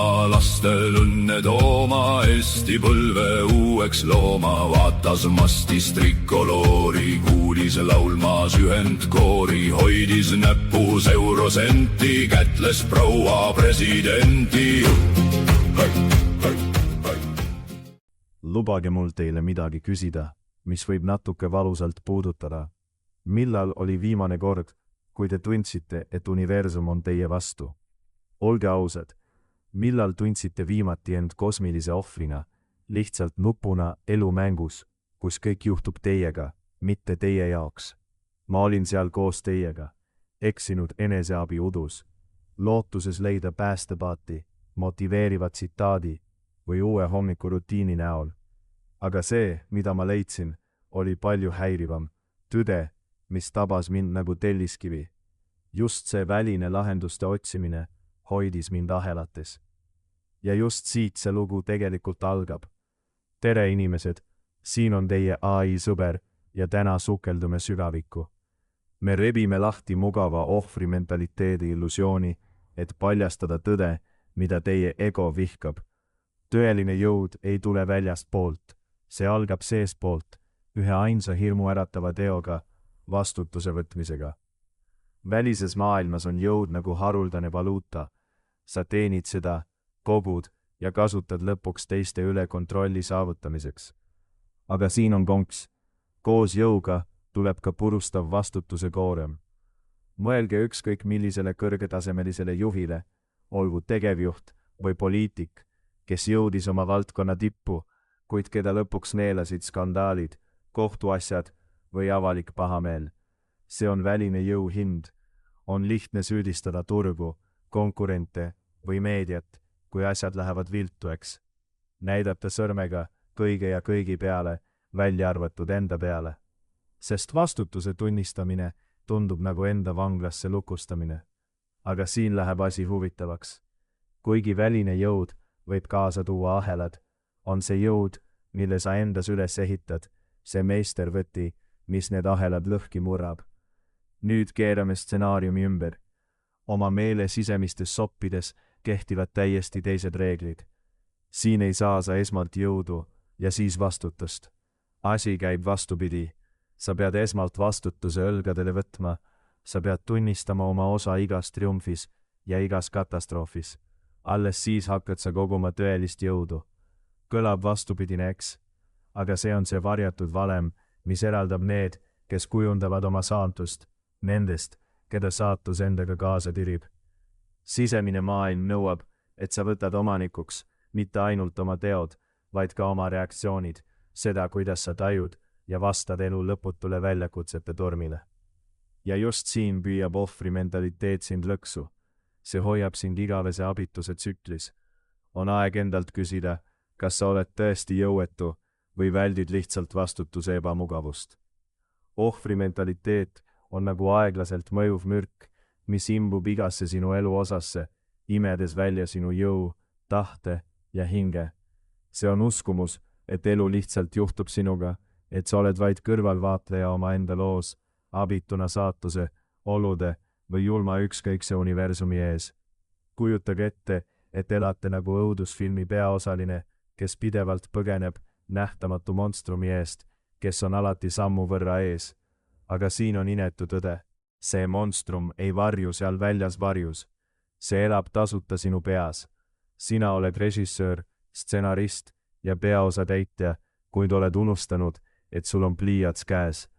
oma lastel õnne tooma, Eesti põlve uueks looma. Vaatas mastist trikoloori, kuulis laulmas ühendkoori, hoidis näpus eurosenti, kätles proua presidenti. Lubage mul teile midagi küsida, mis võib natuke valusalt puudutada. Millal oli viimane kord, kui te tundsite, et universum on teie vastu? Olge ausad, millal tundsite viimati end kosmilise ohvrina, lihtsalt nupuna elumängus, kus kõik juhtub teiega, mitte teie jaoks? Ma olin seal koos teiega, eksinud eneseabi udus, lootuses leida päästepaati, motiveeriva tsitaadi või uue hommikurutiini näol. Aga see, mida ma leidsin, oli palju häirivam, tõde, mis tabas mind nagu telliskivi. Just see väline lahenduste otsimine hoidis mind ahelates. Ja just siit see lugu tegelikult algab. Tere inimesed, siin on teie AI sõber ja täna sukeldume sügavikku. Me rebime lahti mugava ohvrimentaliteedi illusiooni, et paljastada tõde, mida teie ego vihkab. Tõeline jõud ei tule väljast poolt, see algab seespoolt, ühe ainsa hirmu äratava teoga, vastutuse võtmisega. Välises maailmas on jõud nagu haruldane valuuta. Sa teenid seda, kogud ja kasutad lõpuks teiste üle kontrolli saavutamiseks. Aga siin on konks. Koos jõuga tuleb ka purustav vastutuse koorem. Mõelge ükskõik millisele kõrgetasemelisele juhile, olgu tegevjuht või poliitik, kes jõudis oma valdkonna tippu, kuid keda lõpuks neelasid skandaalid, kohtuasjad või avalik pahameel. See on väline jõu hind. On lihtne süüdistada turgu, konkurente või meediat, kui asjad lähevad viltueks. Näidata sõrmega kõige ja kõigi peale, välja arvatud enda peale. Sest vastutuse tunnistamine tundub nagu enda vanglasse lukustamine. Aga siin läheb asi huvitavaks. Kuigi väline jõud võib kaasa tuua ahelad, on see jõud, mille sa endas üles ehitad, see meistervõti, mis need ahelad lõhki murrab. Nüüd keerame stsenaariumi ümber. Oma meele sisemistes soppides kehtivad täiesti teised reeglid. Siin ei saa sa esmalt jõudu ja siis vastutust. Asi käib vastupidi. Sa pead esmalt vastutuse õlgadele võtma. Sa pead tunnistama oma osa igas triumfis ja igas katastroofis. Alles siis hakkad sa koguma tõelist jõudu. Kõlab vastupidine, eks? Aga see on see varjatud valem, mis eraldab need, kes kujundavad oma saatust, nendest, keda saatus endaga kaasa tirib. Sisemine maailm nõuab, et sa võtad omanikuks mitte ainult oma teod, vaid ka oma reaktsioonid, seda, kuidas sa tajud ja vastad elu lõputule väljakutsete tormile. Ja just siin püüab ohvrimentaliteet sind lõksu. See hoiab sind igavese abituse tsüklis. On aeg endalt küsida, kas sa oled tõesti jõuetu või väldid lihtsalt vastutuse ebamugavust. Ohvrimentaliteet on nagu aeglaselt mõjuv mürk, mis imbub igasse sinu elu osasse, imedes välja sinu jõu, tahte ja hinge. See on uskumus, et elu lihtsalt juhtub sinuga, et sa oled vaid kõrvalvaatleja omaenda loos, abituna saatuse, olude või julma ükskõikse universumi ees. Kujutage ette, et elate nagu õudusfilmi peaosaline, kes pidevalt põgeneb nähtamatu monstrumi eest, kes on alati sammu võrra ees. Aga siin on inetu tõde. See monstrum ei varju seal väljas varjus. See elab tasuta sinu peas. Sina oled režissöör, stsenarist ja peaosatäitja, kuid oled unustanud, et sul on pliiats käes.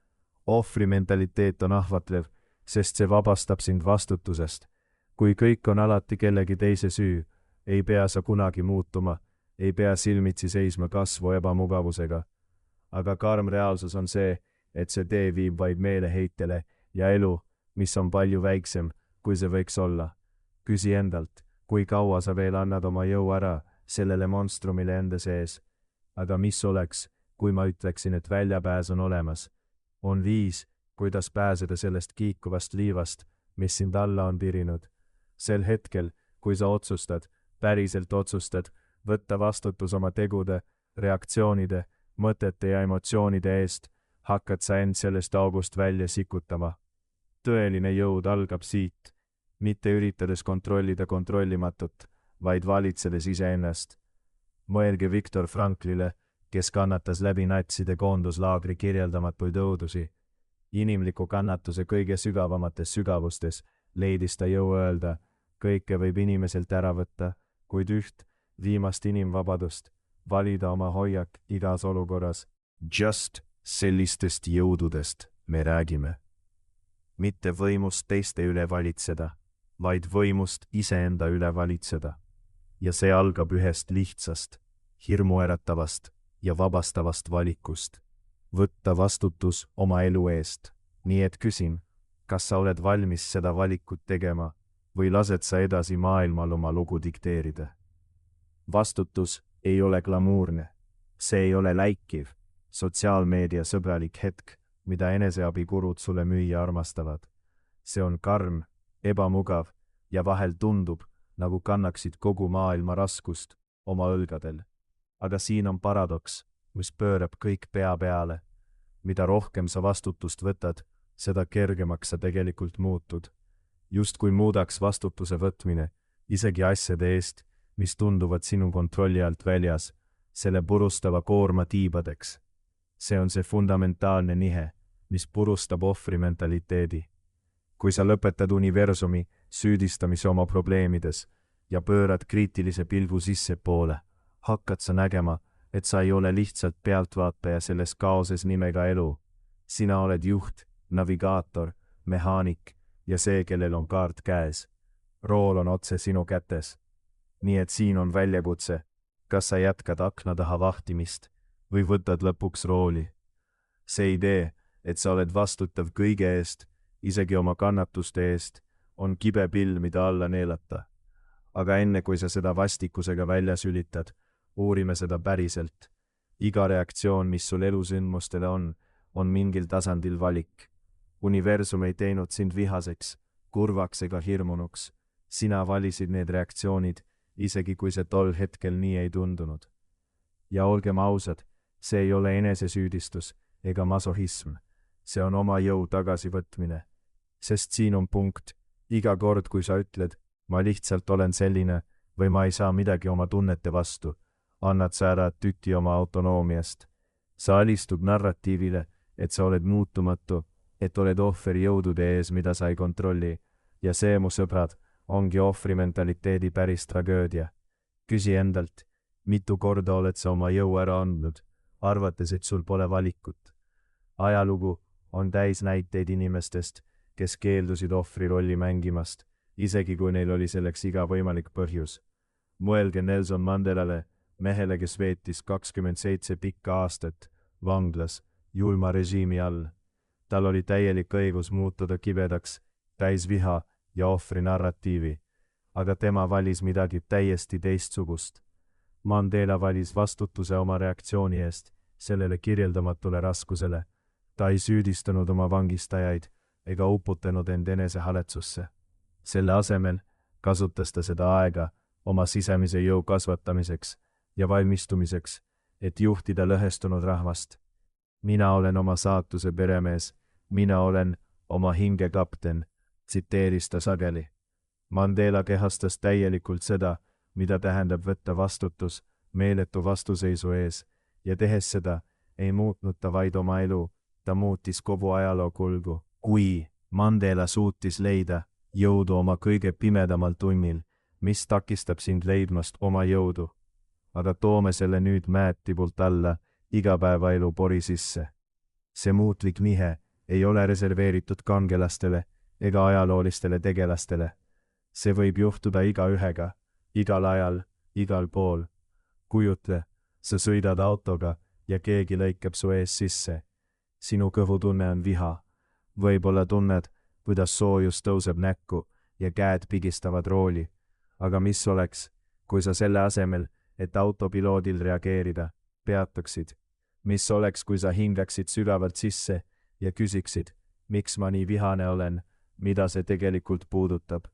Ohvrimentaliteet on ahvatlev, sest see vabastab sind vastutusest. Kui kõik on alati kellegi teise süü, ei pea sa kunagi muutuma, ei pea silmitsi seisma kasvu ebamugavusega. Aga karm reaalsus on see, et see tee viib vaid meeleheitele ja elu, mis on palju väiksem, kui see võiks olla. Küsi endalt, kui kaua sa veel annad oma jõu ära sellele monstrumile enda sees. Aga mis oleks, kui ma ütleksin, et väljapääs on olemas? On viis, kuidas pääseda sellest kiikuvast liivast, mis sind alla on tirinud. Sel hetkel, kui sa otsustad, päriselt otsustad, võtta vastutus oma tegude, reaktsioonide, mõtete ja emotsioonide eest, hakkad sa end sellest august välja sikutama. Tõeline jõud algab siit, mitte üritades kontrollida kontrollimatut, vaid valitsedes iseennast. Mõelge Viktor Franklile, kes kannatas läbi natside koonduslaagri kirjeldamatuid õudusi. Inimliku kannatuse kõige sügavamates sügavustes leidis ta jõu öelda, kõike võib inimeselt ära võtta, kuid üht, viimast inimvabadust, valida oma hoiak igas olukorras. Just sellistest jõududest me räägime. Mitte võimust teiste üle valitseda, vaid võimust iseenda üle valitseda. Ja see algab ühest lihtsast, hirmuäratavast ja vabastavast valikust. Võtta vastutus oma elu eest. Nii et küsin, kas sa oled valmis seda valikut tegema või lased sa edasi maailmal oma lugu dikteerida? Vastutus ei ole glamuurne. See ei ole läikiv, sotsiaalmeedia sõbralik hetk, mida eneseabikurud sulle müüa armastavad. See on karm, ebamugav ja vahel tundub, nagu kannaksid kogu maailma raskust oma õlgadel. Aga siin on paradoks, mis pöörab kõik pea peale. Mida rohkem sa vastutust võtad, seda kergemaks sa tegelikult muutud. Just kui muudaks vastutuse võtmine, isegi asjade eest, mis tunduvad sinu kontrolli alt väljas, selle purustava koorma tiibadeks. See on see fundamentaalne nihe, mis purustab ohvri mentaliteedi. Kui sa lõpetad universumi süüdistamise oma probleemides ja pöörad kriitilise pilgu sissepoole, hakkad sa nägema, et sa ei ole lihtsalt pealtvaataja selles kaoses nimega elu. Sina oled juht, navigaator, mehaanik ja see, kellel on kaart käes. Rool on otse sinu kätes. Nii et siin on väljakutse, kas sa jätkad akna taha vahtimist või võtad lõpuks rooli. See idee, et sa oled vastutav kõige eest, isegi oma kannatuste eest, on kibe pill, mida alla neelata. Aga enne kui sa seda vastikusega välja sülitad, uurime seda päriselt. Iga reaktsioon, mis sul elusündmustele on mingil tasandil valik. Universum ei teinud sind vihaseks, kurvaks ega hirmunuks. Sina valisid need reaktsioonid, isegi kui see tol hetkel nii ei tundunud. Ja olgem ausad, see ei ole enesesüüdistus ega masohism. See on oma jõu tagasivõtmine. Sest siin on punkt, iga kord, kui sa ütled, ma lihtsalt olen selline või ma ei saa midagi oma tunnete vastu, annad sa ära tüti oma autonoomiast. Sa alistud narratiivile, et sa oled muutumatu, et oled ohvri jõudude ees, mida sa ei kontrolli. Ja see, mu sõbrad, ongi ohvri mentaliteedi päris tragöödia. Küsi endalt, mitu korda oled sa oma jõu ära andnud, arvates, et sul pole valikut. Ajalugu on täis näiteid inimestest, kes keeldusid ohvri rolli mängimast, isegi kui neil oli selleks iga võimalik põhjus. Mõelge Nelson Mandelale, mehele, kes veetis 27 pikka aastat vanglas julma režiimi all. Tal oli täielik õigus muutuda kibedaks, täis viha ja ohvri narratiivi, aga tema valis midagi täiesti teistsugust. Mandela valis vastutuse oma reaktsiooni eest, sellele kirjeldamatule raskusele. Ta ei süüdistanud oma vangistajaid ega uputanud end enesehaletsusse. Selle asemel kasutas ta seda aega oma sisemise jõu kasvatamiseks ja valmistumiseks, et juhtida lõhestunud rahvast. Mina olen oma saatuse peremees, mina olen oma hinge kapten, tsiteeris ta sageli. Mandela kehastas täielikult seda, mida tähendab võtta vastutus meeletu vastuseisu ees, ja tehes seda ei muutnud ta vaid oma elu, ta muutis kogu ajaloo kulgu. Kui Mandela suutis leida jõudu oma kõige pimedamal tunnil, mis takistab sind leidmast oma jõudu, aga toome selle nüüd mäetipult alla igapäevaelu pori sisse. See muutlik nihe ei ole reserveeritud kangelastele ega ajaloolistele tegelastele. See võib juhtuda igaühega, igal ajal, igal pool. Kujutle, sa sõidad autoga ja keegi lõikab su ees sisse. Sinu kõhutunne on viha. Võib-olla tunned, kuidas soojus tõuseb näkku ja käed pigistavad rooli. Aga mis oleks, kui sa selle asemel, et autopiloodil reageerida, peatuksid? Mis oleks, kui sa hingaksid sügavalt sisse ja küsiksid, miks ma nii vihane olen, mida see tegelikult puudutab?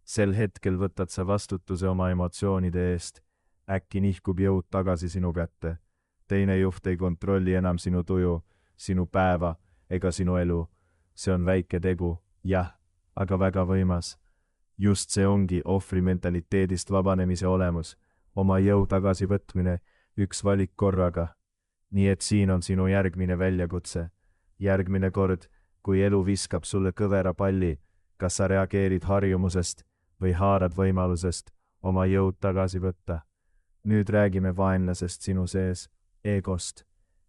Sel hetkel võtad sa vastutuse oma emotsioonide eest. Äkki nihkub jõud tagasi sinu kätte. Teine juht ei kontrolli enam sinu tuju, sinu päeva ega sinu elu. See on väike tegu, jah, aga väga võimas. just see ongi ohvri mentaliteedist vabanemise olemus, oma jõu tagasivõtmine, üks valik korraga. Nii et siin on sinu järgmine väljakutse. Järgmine kord, kui elu viskab sulle kõvera palli, kas sa reageerid harjumusest või haarad võimalusest oma jõud tagasi võtta. Nüüd räägime vaenlasest sinu sees, egost.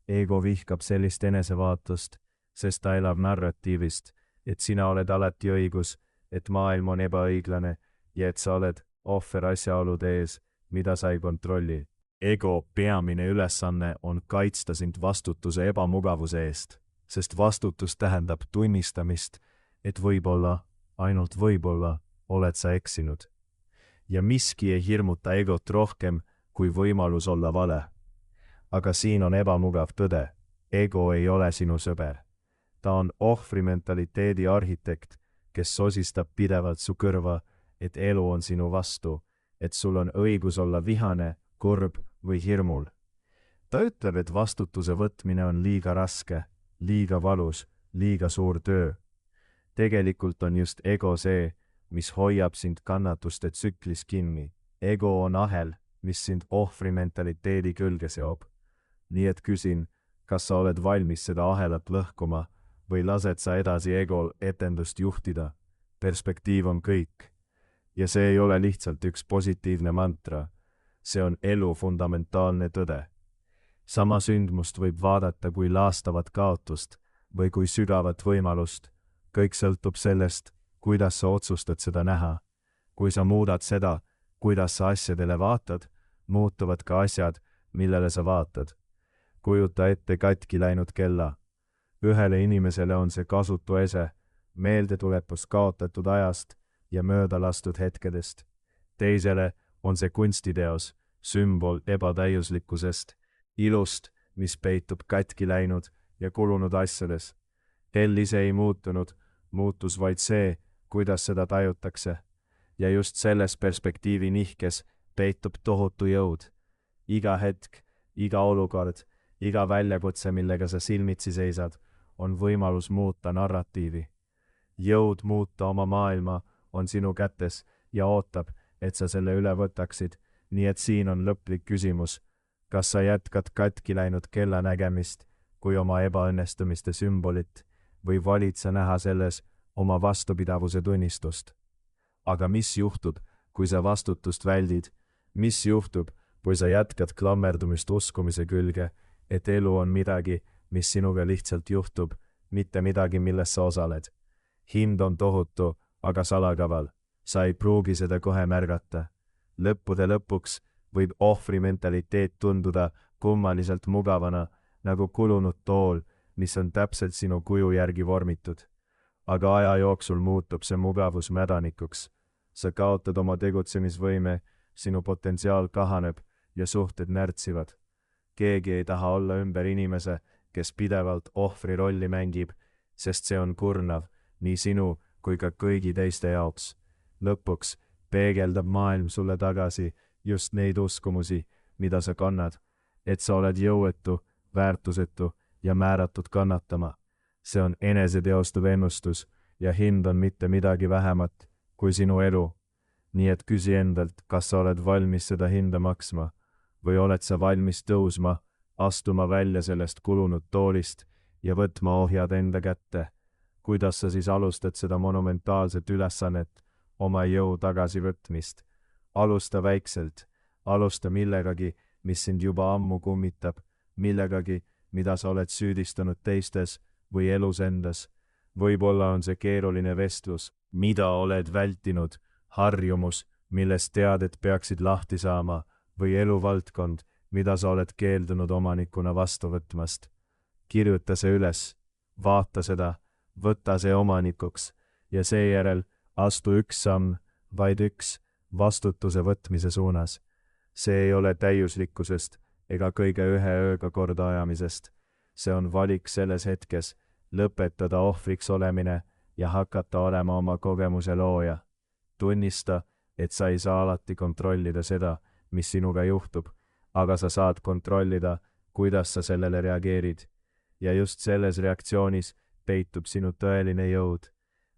Ego vihkab sellist enesevaatust, sest ta elab narratiivist, et sina oled alati õigus, et maailm on ebaõiglane ja et sa oled ohver asjaolude ees, mida sa ei kontrolli. Ego peamine ülesanne on kaitsta sind vastutuse ebamugavuse eest, sest vastutus tähendab tunnistamist, et võib-olla, ainult võib-olla, oled sa eksinud. Ja miski ei hirmuta egot rohkem, kui võimalus olla vale. Aga siin on ebamugav tõde. Ego ei ole sinu sõber. Ta on ohvri mentaliteedi arhitekt, kes sosistab pidevalt su kõrva, et elu on sinu vastu, et sul on õigus olla vihane, kurb või hirmul. Ta ütleb, et vastutuse võtmine on liiga raske, liiga valus, liiga suur töö. Tegelikult on just ego see, mis hoiab sind kannatuste tsüklis kinni. Ego on ahel, mis sind ohvri mentaliteedi külge seob. Nii et küsin, kas sa oled valmis seda ahelat lõhkuma või lased sa edasi egol etendust juhtida. Perspektiiv on kõik. Ja see ei ole lihtsalt üks positiivne mantra. See on elu fundamentaalne tõde. Sama sündmust võib vaadata kui laastavat kaotust või kui sügavat võimalust. Kõik sõltub sellest, kuidas sa otsustad seda näha. Kui sa muudad seda, kuidas sa asjadele vaatad, muutuvad ka asjad, millele sa vaatad. Kujuta ette katki läinud kella. Ühele inimesele on see kasutu ese, meeldetuletus kaotatud ajast ja mööda lastud hetkedest. Teisele on see kunstiteos, sümbol ebatäiuslikkusest, ilust, mis peitub katki läinud ja kulunud asjades. Hell ise ei muutunud, muutus vaid see, kuidas seda tajutakse. Ja just selles perspektiivi nihkes peitub tohutu jõud. Iga hetk, iga olukord, iga väljakutse, millega sa silmitsi seisad, on võimalus muuta narratiivi. Jõud muuta oma maailma on sinu kätes ja ootab, et sa selle üle võtaksid, nii et siin on lõplik küsimus. Kas sa jätkad katki läinud kella nägemist kui oma ebaõnnestumiste sümbolit või valid sa näha selles oma vastupidavuse tunnistust? Aga mis juhtub, kui sa vastutust väldid? Mis juhtub, kui sa jätkad klammerdumist uskumise külge, et elu on midagi, mis sinuga lihtsalt juhtub, mitte midagi, milles sa osaled? Hind on tohutu, aga salakaval. Sa ei pruugi seda kohe märgata. Lõppude lõpuks võib ohvri mentaliteet tunduda kummaliselt mugavana, nagu kulunud tool, mis on täpselt sinu kuju järgi vormitud. Aga aja jooksul muutub see mugavus mädanikuks. Sa kaotad oma tegutsemisvõime, sinu potentsiaal kahaneb ja suhted närtsivad. Keegi ei taha olla ümber inimese, kes pidevalt ohvri rolli mängib, sest see on kurnav nii sinu kui ka kõigi teiste jaoks. Lõpuks peegeldab maailm sulle tagasi just neid uskumusi, mida sa kannad, et sa oled jõuetu, väärtusetu ja määratud kannatama. See on eneseteostuv ennustus ja hind on mitte midagi vähemat kui sinu elu. Nii et küsi endalt, kas sa oled valmis seda hinda maksma või oled sa valmis tõusma, astuma välja sellest kulunud toolist ja võtma ohjad enda kätte. Kuidas sa siis alustad seda monumentaalset ülesannet, oma jõu tagasivõtmist? Alusta väikselt, alusta millegagi, mis sind juba ammu kummitab, millegagi, mida sa oled süüdistanud teistes või elus endas. Võib-olla on see keeruline vestlus, mida oled vältinud, harjumus, millest tead, et peaksid lahti saama, või eluvaldkond, mida sa oled keeldunud omanikuna vastu võtmast. Kirjuta see üles, vaata seda, võta see omanikuks ja seejärel astu üks samm, vaid üks, vastutuse võtmise suunas. See ei ole täiuslikkusest ega kõige ühe ööga korda ajamisest. See on valik selles hetkes, lõpetada ohvriks olemine ja hakata olema oma kogemuse looja. Tunnista, et sa ei saa alati kontrollida seda, mis sinuga juhtub, aga sa saad kontrollida, kuidas sa sellele reageerid. Ja just selles reaktsioonis peitub sinu tõeline jõud.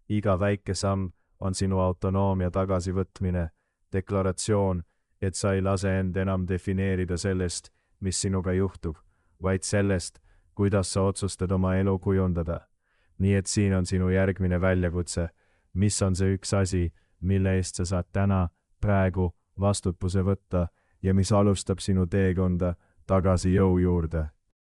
Iga väike samm on sinu autonoomia tagasivõtmine, deklaratsioon, et sa ei lase end enam defineerida sellest, mis sinuga juhtub, vaid sellest, kuidas sa otsustad oma elu kujundada. Nii et siin on sinu järgmine väljakutse, mis on see üks asi, mille eest sa saad täna, praegu vastutuse võtta ja mis alustab sinu teekonda tagasi jõu juurde.